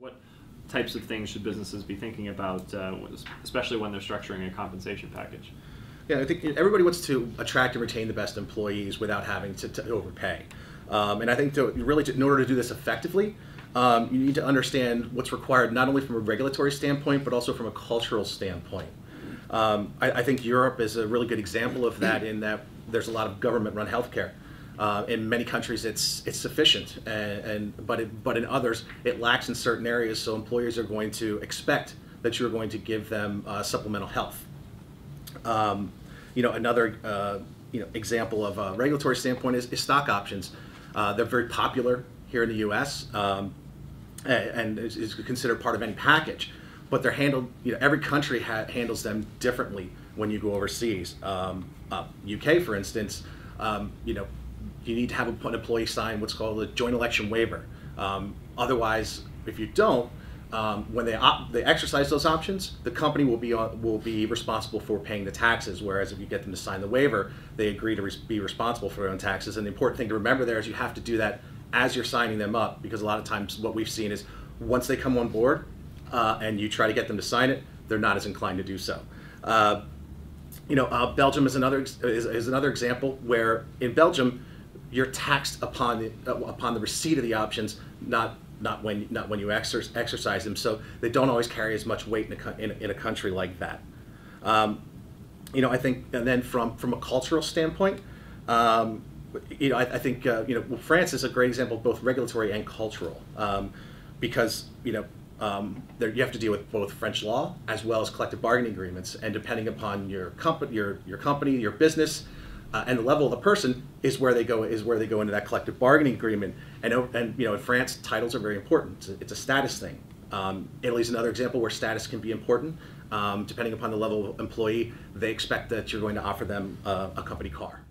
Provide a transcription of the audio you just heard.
What types of things should businesses be thinking about, especially when they're structuring a compensation package? Yeah, I think everybody wants to attract and retain the best employees without having to overpay. And I think in order to do this effectively, you need to understand what's required not only from a regulatory standpoint, but also from a cultural standpoint. I think Europe is a really good example of that in that there's a lot of government-run healthcare. In many countries, it's sufficient, but in others, it lacks in certain areas. So employers are going to expect that you're going to give them supplemental health. Another example of a regulatory standpoint is stock options. They're very popular here in the U.S. And is considered part of any package, but they're handled. Every country handles them differently when you go overseas. UK, for instance, you need to have an employee sign what's called a joint election waiver. Otherwise, if you don't, when they exercise those options, the company will be responsible for paying the taxes. Whereas if you get them to sign the waiver, they agree to be responsible for their own taxes. And the important thing to remember there is you have to do that as you're signing them up, because a lot of times what we've seen is once they come on board and you try to get them to sign it, they're not as inclined to do so. Belgium is another example where in Belgium you're taxed upon the receipt of the options, not when you exercise them. So they don't always carry as much weight in a country like that. I think, and then from a cultural standpoint, I think France is a great example of both regulatory and cultural, because you have to deal with both French law as well as collective bargaining agreements, and depending upon your company, your business, and the level of the person is where they go into that collective bargaining agreement. And in France, titles are very important. It's a status thing. Italy's another example where status can be important. Depending upon the level of employee, they expect that you're going to offer them a company car.